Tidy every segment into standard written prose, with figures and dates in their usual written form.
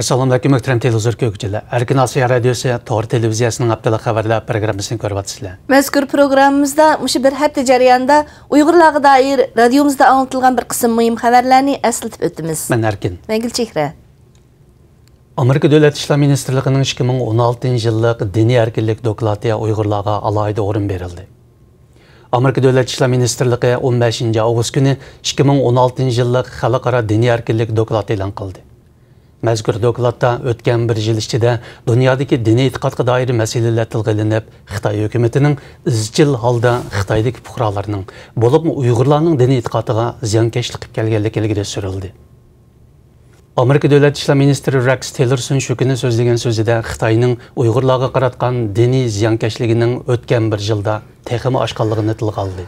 Assalamu alaikum muhtaram televizor ko'ruvchilar. Erkin Osiyo radiosi Tor televiziyasining haftalik xabarlar programmasini ko'ryapsizlar. Mazkur programmamizda mushu bir hafta jarayonida Uyg'urlarga doir radiomizda anlatilgan bir qism muhim xabarlarni eslatib o'tamiz. Men Erkin. Men Gulchehra. Amerika Davlat ishlar ministrligining 2016-yillik diniy erkinlik doklatiga Uyg'urlarga alohida o'rin berildi. Amerika Davlat ishlar ministrligi 15-avgust kuni 2016-yillik xalqaro diniy erkinlik doklati e'lon qildi. Mazkur dokladda o'tgan bir yil ichida dunyodagi diniy e'tiqodga doir masalalar tilga olinib, Xitoy hukumatining izchil holda Xitoydagi fuqarolarning, bo'libmi Uyg'urlarning diniy e'tiqodiga ziyonkashlik qilib kelganligi ilgari surildi. Amerika Davlat ishlar ministri Rex Tillerson shu kuni so'zlagan so'zida Xitoyning Uyg'urlarga qaratgan diniy ziyonkashligining o'tgan bir yilda texmi oshqonligini tilga oldi.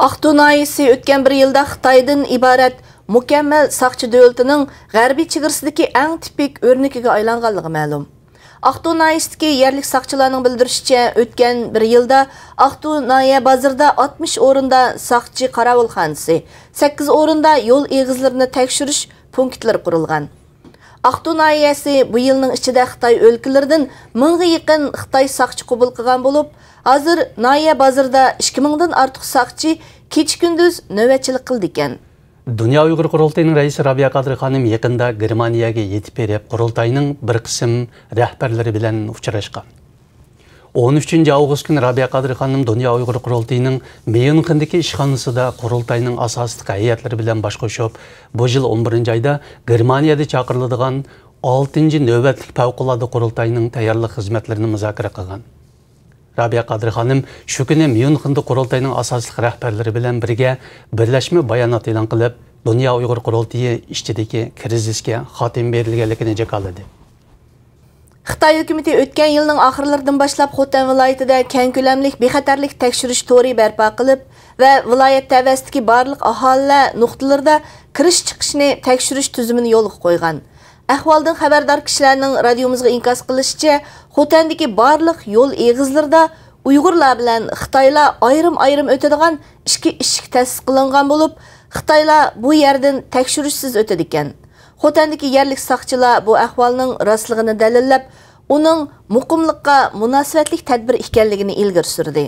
Aqto'y nahiyosi o'tgan bir yilda Xitoydan iborat mukammal saqchi davlatining g'arbiy chegarasidagi eng tipik o'rnikiga aylanganligi ma'lum. Aqto'y nahiyosidagi yerlik saqchilarning bildirishicha, o'tgan bir yilda Aqto'y nahiya bozorida 60 o'rinda saqchi qarovulxonasi, 8 o'rinda yo'l egizlarini tekshirish punktlari qurilgan. Aqto'y nahiyasi bu yilning ichida Xitoy o'lkalaridan 1000 ga yaqin Xitoy saqchi qabul qilgan bo'lib, hozir nahiya bozorida 2000 dan ortiq saqchi kecha-kunduz navbatchilik qildi ekan. Dünya Uyghur Qurultayının raisi Rabia Qadri Xanim yaqında Germaniyaga yetib berib, Qurultayning bir qism rahbarlari bilan uchrashgan. 13-avgust kuni Rabia Qadri Xanim Dünya Uyghur Qurultayının Myunxendagi ishxonasida Qurultayning asosiy hayotlari bilan bosh qo'shib, bu yil 11-oyda Germaniyada chaqiriladigan 6-navbatlik favqulodda Qurultayning tayyorlik xizmatlarini muzokara qilgan. Rabia Qadri Xanim shu kuni Myunxenda Qurultayning asosiy rahbarlari bilan birga birlashma bayonot e'lon qilib, Dünya Uyg'ur Qurultayi ichidagi krizisga xotim berilganligini jakoladi. Xitoy hukumati o'tgan yilning oxirlaridan boshlab Xotan viloyatida keng ko'lamli bexatarlik tekshirish to'ri barpo qilib va viloyat tavasidagi barliq aholilar nuqtalarida kirish chiqishni tekshirish tuzumini yo'lga qo'ygan. Ahvoldan xabardor kishilarning radiomizga inkos qilishicha, Xotandagi barliq yo'l egizlarida Uyg'urlar bilan Xitoylar ayrim-ayrim o'tadigan ikki eshik ta'sis qilingan bo'lib, Xitoylar bu yerdan tekshirishsiz o'tadi ekan. Xotandagi yerlik saqchilar bu ahvolning rostligini dalillab, uning muqimlikqa munosabatli tadbir ekanligini ilgari surdi.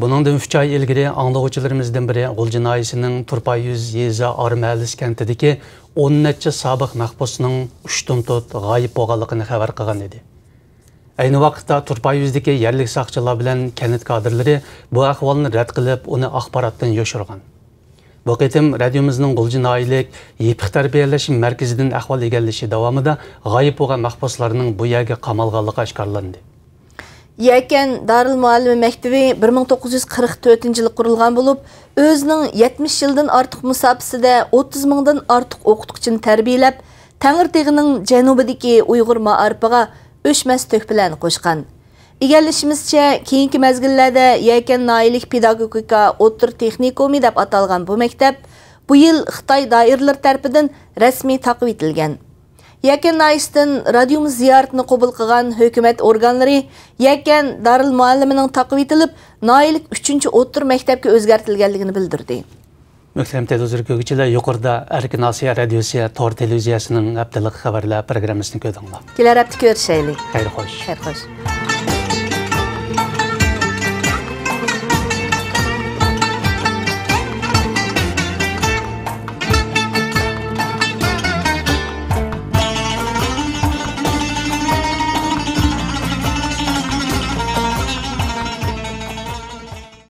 Buningdan 3 oy ilgari anglovchilarimizdan biri G'ulji noyisining Turpayuz yeza Armalis kentidagi 10 necha sobiq mahbusning 3 tut g'oyib bo'lganligini xabar qilgan edi. Ayni vaqtda Turpayuzdagi yerlik saqchilar bilan kent kadrlari bu ahvolni rad qilib, uni axborotdan yoshirgan. Bu qitim radiomizning G'ulji noyilik yepiq tarbiyalash markazidan ahvol egallashi davomida g'oyib bo'lgan mahbuslarning bu yerga qamalganligi oshkorlandi. Yakan Darul Muallimi maktabi 1944-yilda qurilgan bo'lib, o'zining 70 yildan ortiq musofasida 30 mingdan ortiq o'qituvchini tarbiyalab, Tangirteg'ining janubidagi Uyg'ur ma'arifiga o'chmas to'hfalarni qo'shgan. Egallashimizcha, keyingi mezgillarda Yakan noyilik pedagogika o'tir texnikumi deb atalgan bu maktab bu yil Xitoy doiralari tomonidan rasmiy taqdim etilgan. Yakan noyisidan radiomiz ziyoratini qabul qilgan hukumat organlari Yakan Darul Muallimining taqdim etilib, noyilik 3-o'tir maktabga o'zgartirilganligini bildirdi. Muhtaram televizor ko'ruvchilar, yuqorida Erkin Osiyo radiosi Tor televiziyasining haftalik xabarlar programmasini ko'rdinglar. Kelar hafta ko'rishaylik. Xayr xo'sh. Xayr xo'sh.